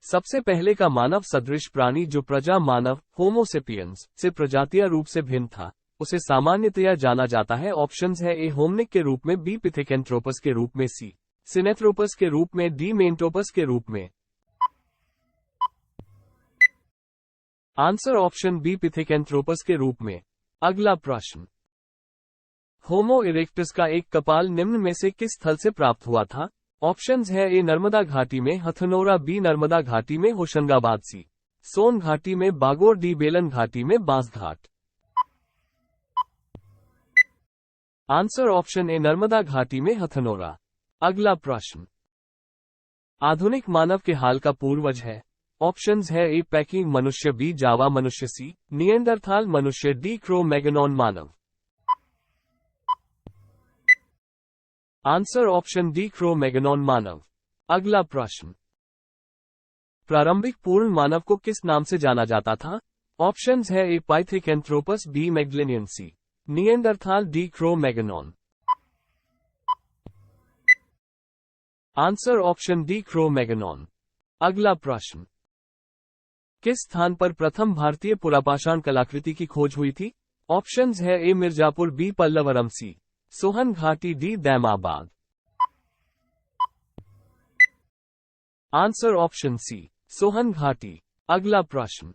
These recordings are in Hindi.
सबसे पहले का मानव सदृश प्राणी जो प्रजा मानव होमो सेपियंस से प्रजातीय रूप से भिन्न था, उसे सामान्यतया जाना जाता है। ऑप्शंस है ए होमनिक के रूप में, बी पिथेकेंथ्रोपस के रूप में, सी सिनेथ्रोपस के रूप में, डी मेंटोपस के रूप में। आंसर ऑप्शन बी पिथेकेंथ्रोपस के रूप में। अगला प्रश्न, होमो इरेक्टस का एक कपाल निम्न में से किस स्थल से प्राप्त हुआ था? ऑप्शंस है ए नर्मदा घाटी में हथनोरा, बी नर्मदा घाटी में होशंगाबाद, सी सोन घाटी में बागोर, डी बेलन घाटी में बांसघाट। आंसर ऑप्शन ए नर्मदा घाटी में हथनोरा। अगला प्रश्न, आधुनिक मानव के हाल का पूर्वज है? ऑप्शंस है ए पैकिंग मनुष्य, बी जावा मनुष्य, सी निएंडरथाल मनुष्य, डी क्रो मैगनॉन मानव। आंसर ऑप्शन डी क्रो मैगनॉन मानव। अगला प्रश्न, प्रारंभिक पूर्ण मानव को किस नाम से जाना जाता था? ऑप्शंस है A Pithecanthropus, B Magdalenian, C Neanderthal, D Cro Magnon. Answer option D Cro Magnon. अगला प्रश्न, किस स्थान पर प्रथम भारतीय पुरापाषाण कलाकृति की खोज हुई थी? ऑप्शंस है A Mirzapur, B Pallavaram, C Sohan Ghati, D Daimabad. Answer option C Sohan Ghati. अगला प्रश्न,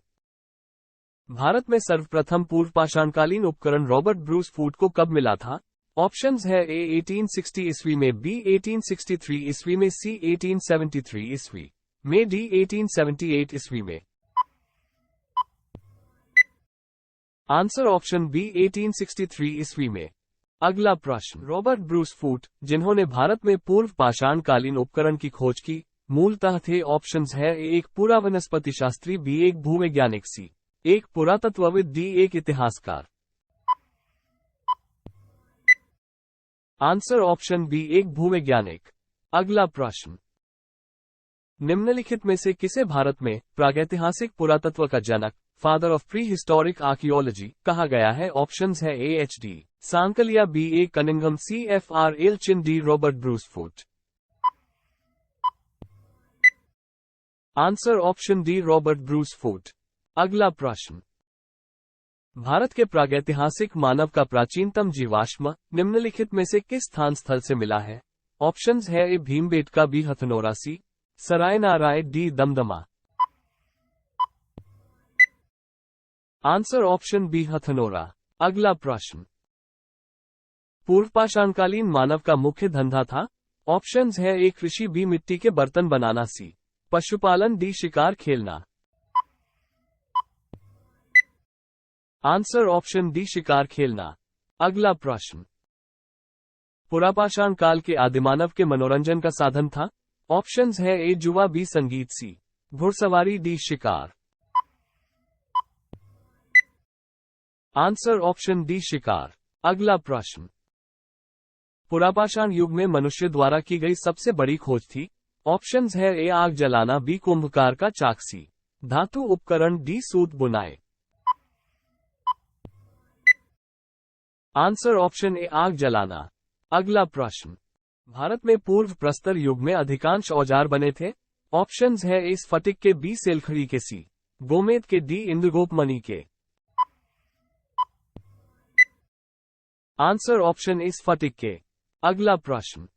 भारत में सर्वप्रथम पूर्व पाषाणकालीन उपकरण रॉबर्ट ब्रूस फूट को कब मिला था? ऑप्शंस है ए 1860 ईस्वी में, बी 1863 ईस्वी में, सी 1873 ईस्वी में, डी 1878 ईस्वी में। आंसर ऑप्शन बी 1863 ईस्वी में। अगला प्रश्न, रॉबर्ट ब्रूस फूट, जिन्होंने भारत में पूर्व पाषाणकालीन उपकरण की खोज की, मूलतः थे? ऑप्शंस है ए एक पूरा वनस्पति शास्त्री, बी एक भूवैज्ञानिक, सी एक पुरातत्वविद, डी एक इतिहासकार। आंसर ऑप्शन बी एक भूवैज्ञानिक। अगला प्रश्न, निम्नलिखित में से किसे भारत में प्रागैतिहासिक पुरातत्व का जनक, father of prehistoric archaeology कहा गया है? ऑप्शंस है A H D Sankalia, B A Cunningham, C F R Allchin, D Robert Bruce Foote. Answer option D Robert Bruce Foote. अगला प्रश्न, भारत के प्रागैतिहासिक मानव का प्राचीनतम जीवाश्म निम्नलिखित में से किस स्थान स्थल से मिला है? ऑप्शंस है A Bhimbetka, B Hathnora, C Sarai Nahar Rai, D Damdama. Answer option B Hathnora. अगला प्रश्न, पूर्व पाषाणकालीन मानव का मुख्य धंधा था? ऑप्शंस है ए कृषि, बी मिट्टी के बर्तन बनाना, सी पशुपालन, डी शिकार खेलना। आंसर ऑप्शन डी शिकार खेलना। अगला प्रश्न, पुरापाषाण काल के आदिमानव के मनोरंजन का साधन था? ऑप्शंस है ए जुआ, बी संगीत, सी घुड़सवारी, डी शिकार। आंसर ऑप्शन डी शिकार। अगला प्रश्न, पुरापाषाण युग में मनुष्य द्वारा की गई सबसे बड़ी खोज थी? ऑप्शंस है ए आग जलाना, बी कुंभकार का चाक, सी धातु उपकरण, डी सूत बुनाई। आंसर ऑप्शन ए आग जलाना। अगला प्रश्न, भारत में पूर्व प्रस्तर युग में अधिकांश औजार बने थे? ऑप्शंस है ए स्फटिक के, बी सेलखड़ी के, सी गोमेद के, डी इंद्रगोप मणि के। आंसर ऑप्शन ए स्फटिक के। अगला प्रश्न,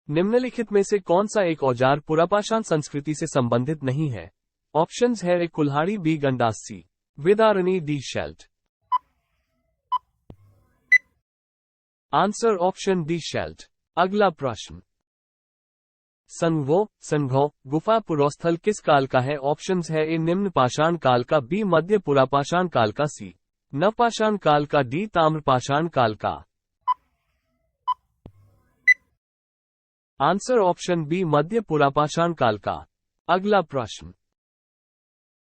निम्नलिखित में से कौन सा एक औजार पुरापाषाण संस्कृति से संबंधित नहीं है? ऑप्शंस है ए कुल्हाड़ी, बी गंडास, सी विदारणी, D celt. Answer option D celt. अगला प्रश्न, संघो गुफा पुरोस्थल किस काल का है? ऑप्शंस है ए निम्न पाषाण काल का, बी मध्य पुरापाषाण काल का, सी नवपाषाण काल का, डी ताम्रपाषाण काल का। आंसर ऑप्शन बी मध्य पुरापाषाण काल का। अगला प्रश्न,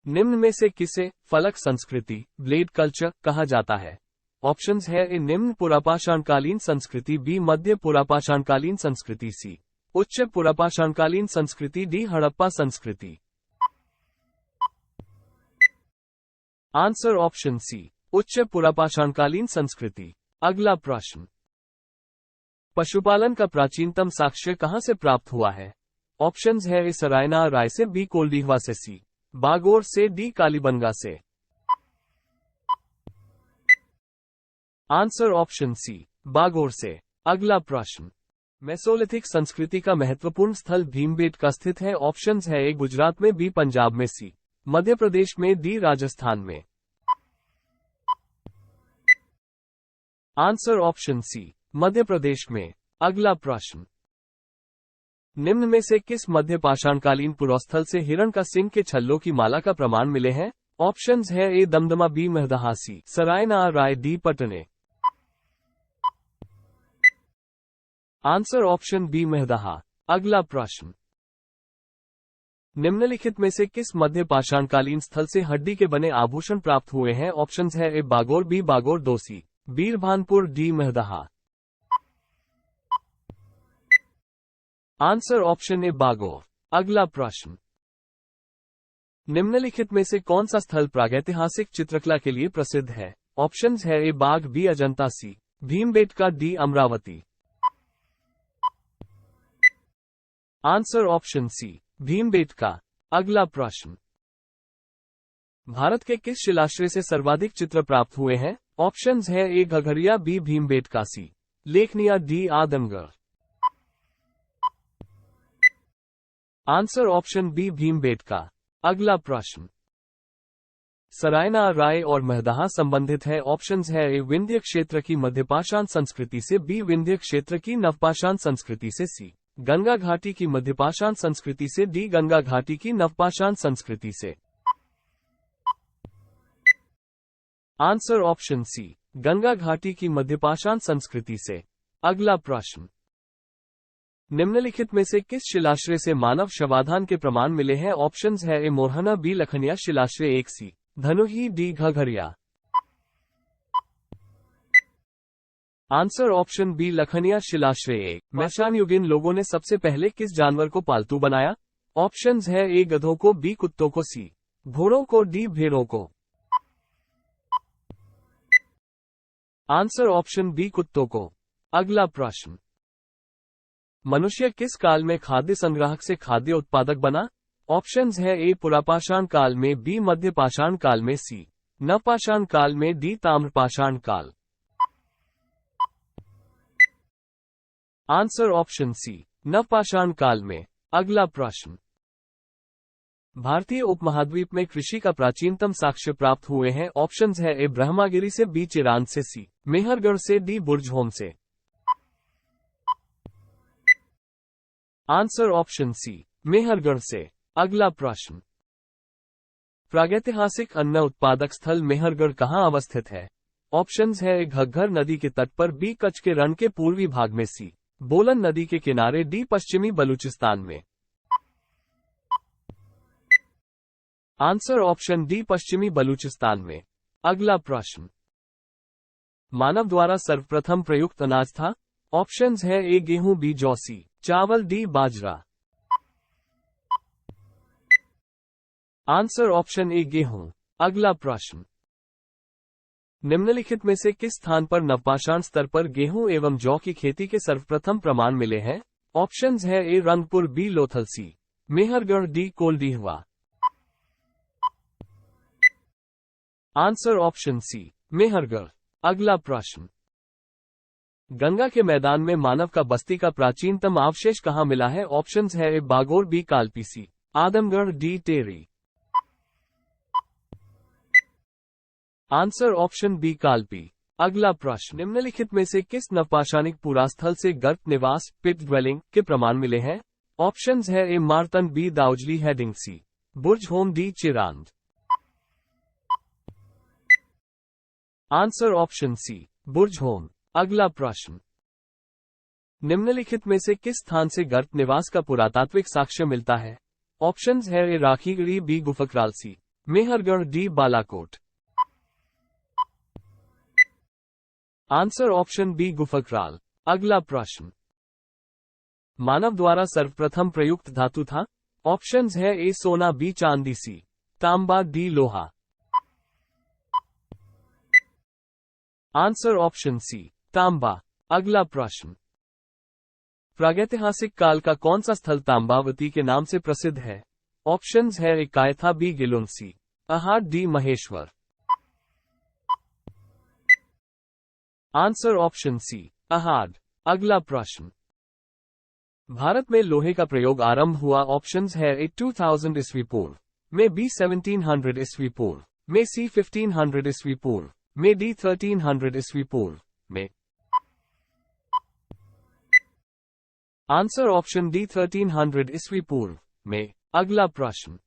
निम्न में से किसे फलक संस्कृति, ब्लेड कल्चर कहा जाता है? ऑप्शंस है ए निम्न पुरापाषाणकालीन संस्कृति, बी मध्य पुरापाषाणकालीन संस्कृति, सी उच्च पुरापाषाणकालीन संस्कृति, डी हड़प्पा संस्कृति। आंसर ऑप्शन सी उच्च पुरापाषाणकालीन संस्कृति। अगला प्रश्न, पशुपालन का प्राचीनतम साक्ष्य कहां से प्राप्त हुआ है? ऑप्शंस है ए सरायना राय से, बी कोल्डीहवा से, सी बागोर से, डी कालीबंगा से। आंसर ऑप्शन सी बागोर से। अगला प्रश्न, मेसोलिथिक संस्कृति का महत्वपूर्ण स्थल भीमबेटका स्थित है। ऑप्शंस है ए गुजरात में, बी पंजाब में, सी मध्य प्रदेश में, डी राजस्थान में। आंसर ऑप्शन सी मध्य प्रदेश में। अगला प्रश्न, निम्न में से किस मध्य पाषाणकालीन पुरोस्थल से हिरण का सिंह के छल्लों की माला का प्रमाण मिले हैं? ऑप्शंस है A Damdama, B Mahadaha, C Sarayna Rai, D Patne. Answer option B Mahadaha. अगला प्रश्न, निम्नलिखित में से किस मध्य पाषाणकालीन स्थल से हड्डी के बने आभूषण प्राप्त हुए हैं? ऑप्शंस है A Bagor, B Bagor Dosi, Birbhanpur, D Mahadaha. Answer option A Bagor. अगला प्रश्न, निम्नलिखित में से कौन सा स्थल प्रागैतिहासिक चित्रकला के लिए प्रसिद्ध है? ऑप्शंस है A Bagh, B Ajanta, C Bhimbetka, D Amaravati. Answer option C Bhimbetka. अगला प्रश्न, भारत के किस शिलाश्रय से सर्वाधिक चित्र प्राप्त हुए हैं? ऑप्शंस है A Ghaghria, B Bhimbetka, C Lekhania, D Adamgarh. Answer option B Bhimbetka. अगला प्रश्न, सरायना राय और महदहा संबंधित है। ऑप्शंस है ए विंध्य क्षेत्र की मध्यपाषाण संस्कृति से, बी विंध्य क्षेत्र की नवपाषाण संस्कृति से, सी गंगा घाटी की मध्यपाषाण संस्कृति से, डी गंगा घाटी की नवपाषाण संस्कृति से। आंसर ऑप्शन सी गंगा घाटी की मध्यपाषाण संस्कृति से। अगला प्रश्न, निम्नलिखित में से किस शिलाश्रय से मानव शवाधान के प्रमाण मिले हैं? ऑप्शंस है ए मोरहना, बी लखनिया शिलाश्रय 1, C Dhanuhi, D Ghaghria. Answer option B Lakhania शिलाश्रय 1। मैशानयुगीन लोगों ने सबसे पहले किस जानवर को पालतू बनाया? ऑप्शंस है ए गधों को, बी कुत्तों को, सी घोड़ों को, डी भेड़ों को। आंसर ऑप्शन बी कुत्तों को। अगला प्रश्न, मनुष्य किस काल में खाद्य संग्राहक से खाद्य उत्पादक बना? ऑप्शंस है ए पुरापाषाण काल में, बी मध्यपाषाण काल में, सी नवपाषाण काल में, डी ताम्रपाषाण काल। आंसर ऑप्शन सी नवपाषाण काल में। अगला प्रश्न, भारतीय उपमहाद्वीप में कृषि का प्राचीनतम साक्ष्य प्राप्त हुए हैं। ऑप्शंस है ए ब्रह्मागिरी से, बी चिरांद से, सी मेहरगढ़ से, डी बुर्जहोम से। आंसर ऑप्शन सी मेहरगढ़ से। अगला प्रश्न, प्रागैतिहासिक अन्न उत्पादक स्थल मेहरगढ़ कहां अवस्थित है? ऑप्शंस है ए घग्घर नदी के तट पर, बी कच्छ के रण के पूर्वी भाग में, सी बोलन नदी के किनारे, डी पश्चिमी बलूचिस्तान में। आंसर ऑप्शन डी पश्चिमी बलूचिस्तान में। अगला प्रश्न, मानव द्वारा सर्वप्रथम प्रयुक्त अनाज था? ऑप्शंस है ए गेहूं, बी जौ, सी चावल, डी बाजरा। आंसर ऑप्शन ए गेहूं। अगला प्रश्न, निम्नलिखित में से किस स्थान पर नवपाषाण स्तर पर गेहूं एवं जौ की खेती के सर्वप्रथम प्रमाण मिले हैं? ऑप्शंस है A Rangpur, B Lothal, C Mehrgarh, D Koldihwa. Answer option C Mehrgarh. अगला प्रश्न, गंगा के मैदान में मानव का बस्ती का प्राचीनतम अवशेष कहां मिला है? ऑप्शंस है A Bagor, B Kalpi, C Adamgarh, D Teri. Answer option B Kalpi. अगला प्रश्न, निम्नलिखित में से किस नवपाषाणिक पुरास्थल से गर्त निवास पिट ड्वेलिंग के प्रमाण मिले हैं? ऑप्शंस है A Martand, B Daojali Hading, C Burzahom, D Chirand. Answer option C Burzahom. अगला प्रश्न, निम्नलिखित में से किस स्थान से गर्त निवास का पुरातात्विक साक्ष्य मिलता है? ऑप्शंस है A Rakhigarhi, B Gufkral, C Mehrgarh, D Balakot. Answer option B Gufkral. अगला प्रश्न, मानव द्वारा सर्वप्रथम प्रयुक्त धातु था? ऑप्शंस है ए सोना, बी चांदी, सी तांबा, डी लोहा। आंसर ऑप्शन सी तांबा। अगला प्रश्न, प्रागैतिहासिक काल का कौन सा स्थल तांबावती के नाम से प्रसिद्ध है? ऑप्शंस है A Kayatha, B Gilund, Ahar, D Maheshwar. Answer option C, Ahar. अगला प्रश्न, भारत में लोहे का प्रयोग आरंभ हुआ? ऑप्शंस है ए 2000 ईस्वी पूर्व में, बी 1700 ईस्वी पूर्व में, सी 1500 ईस्वी पूर्व में, डी 1300 ईस्वी पूर्व में। आंसर ऑप्शन डी 1300 ईस्वी पूर्व में। अगला प्रश्न,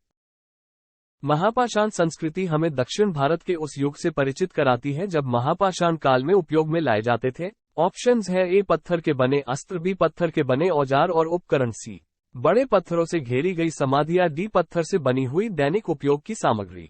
महापाषाण संस्कृति हमें दक्षिण भारत के उस युग से परिचित कराती है जब महापाषाण काल में उपयोग में लाए जाते थे। ऑप्शंस है ए पत्थर के बने अस्त्र, बी पत्थर के बने औजार और उपकरण, सी बड़े पत्थरों से घेरी गई समाधियां, डी पत्थर से बनी हुई दैनिक उपयोग की सामग्री।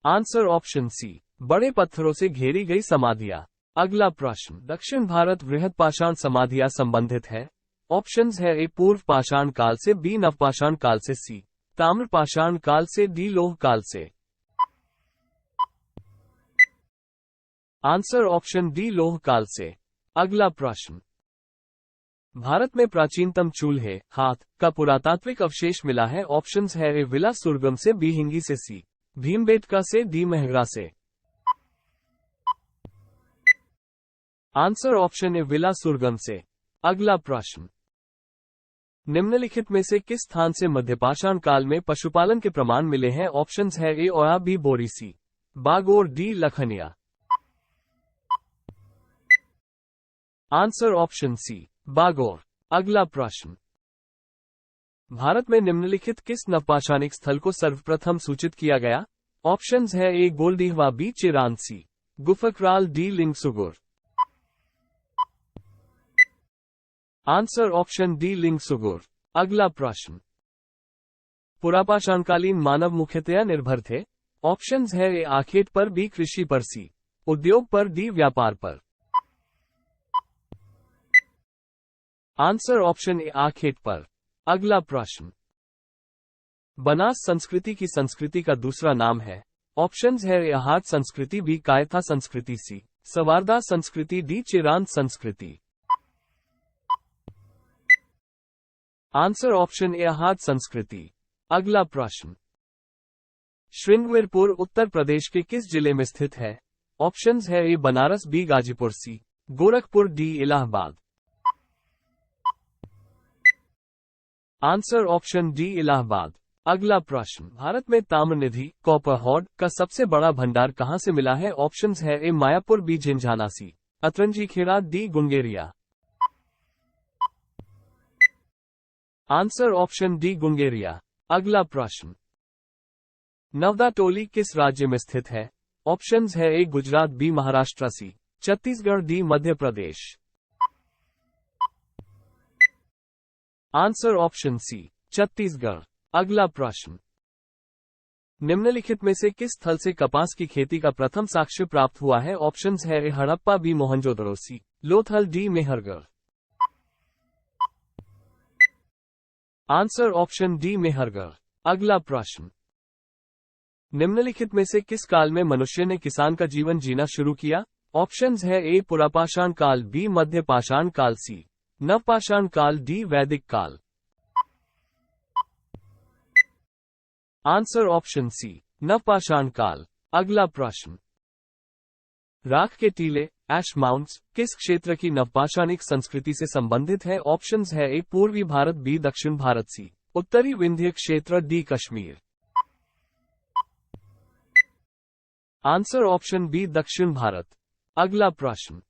आंसर ऑप्शन सी, बड़े पत्थरों से घेरी गई समाधियां। अगला प्रश्न, दक्षिण भारत वृहद पाषाण समाधियां संबंधित है? ऑप्शंस है ए पूर्व पाषाण काल से, बी नवपाषाण काल से, सी ताम्र पाषाण काल से, डी लौह काल से। आंसर ऑप्शन डी लौह काल से। अगला प्रश्न, भारत में प्राचीनतम चूल्हे हाथ का पुरातात्विक अवशेष मिला है? ऑप्शंस है ए विला सुरगम से, बी हिंगी से, सी भीमबेटका से, डी मेहरा से। आंसर ऑप्शन ए विला सुरगम से। अगला प्रश्न, निम्नलिखित में से किस स्थान से मध्यपाषाण काल में पशुपालन के प्रमाण मिले हैं? ऑप्शंस है ए Oya, B Bori, C Bagor, D Lakhania. Answer option C, Bagor. अगला प्रश्न, भारत में निम्नलिखित किस नवपाषाणिक स्थल को सर्वप्रथम सूचित किया गया? ऑप्शंस है A Koldihwa, B Chirand, C Gufkral, D Lingsugur. Answer option D Lingsugur. अगला प्रश्न, पुरापाषाणकालीन मानव मुख्यतया निर्भर थे? ऑप्शंस है ए आखेट पर, बी कृषि पर, सी उद्योग पर, डी व्यापार पर। आंसर ऑप्शन ए आखेट पर। अगला प्रश्न, बनास संस्कृति की संस्कृति का दूसरा नाम है? ऑप्शंस है ए अहात संस्कृति, बी कायथा संस्कृति, सी सवारदा संस्कृति, डी चिरांत संस्कृति। आंसर ऑप्शन ए अहात संस्कृति। अगला प्रश्न, श्रृंगवीरपुर उत्तर प्रदेश के किस जिले में स्थित है? ऑप्शंस है A Banaras, B Ghazipur, C Gorakhpur, D Allahabad. Answer option D Allahabad. अगला प्रश्न, भारत में ताम्रनिधि कॉपर हॉर्ड का सबसे बड़ा भंडार कहां से मिला है? ऑप्शंस है A Mayapur, B Jhinjhana, C Atranjikhera, D Gungeria. Answer option D Gungeria. अगला प्रश्न, नवदा टोली किस राज्य में स्थित है? ऑप्शंस है A Gujarat, B Maharashtra, C Chhattisgarh, D Madhya Pradesh. Answer option C, Chhattisgarh. अगला प्रश्न, निम्नलिखित में से किस स्थल से कपास की खेती का प्रथम साक्ष्य प्राप्त हुआ है? ऑप्शंस है A Harappa, B Mohenjo-daro, C Lothal, D Mehrgarh. Answer option D Mehrgarh. अगला प्रश्न, निम्नलिखित में से किस काल में मनुष्य ने किसान का जीवन जीना शुरू किया? ऑप्शंस है ए पुरापाषाण काल, बी मध्य पाषाण काल, सी नवपाषाण काल, डी वैदिक काल। आंसर ऑप्शन सी, नवपाषाण काल। अगला प्रश्न, राख के टीले एश माउंट्स किस क्षेत्र की नवपाषाणिक संस्कृति से संबंधित है? ऑप्शंस है ए पूर्वी भारत, बी दक्षिण भारत, सी उत्तरी विंध्य क्षेत्र, D Kashmir. Answer option B दक्षिण भारत। अगला प्रश्न,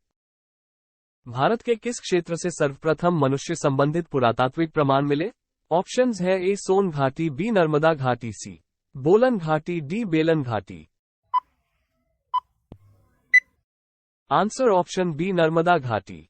भारत के किस क्षेत्र से सर्वप्रथम मनुष्य संबंधित पुरातात्विक प्रमाण मिले? ऑप्शंस है ए सोन घाटी, बी नर्मदा घाटी, सी बोलन घाटी, डी बेलन घाटी। आंसर ऑप्शन बी नर्मदा घाटी।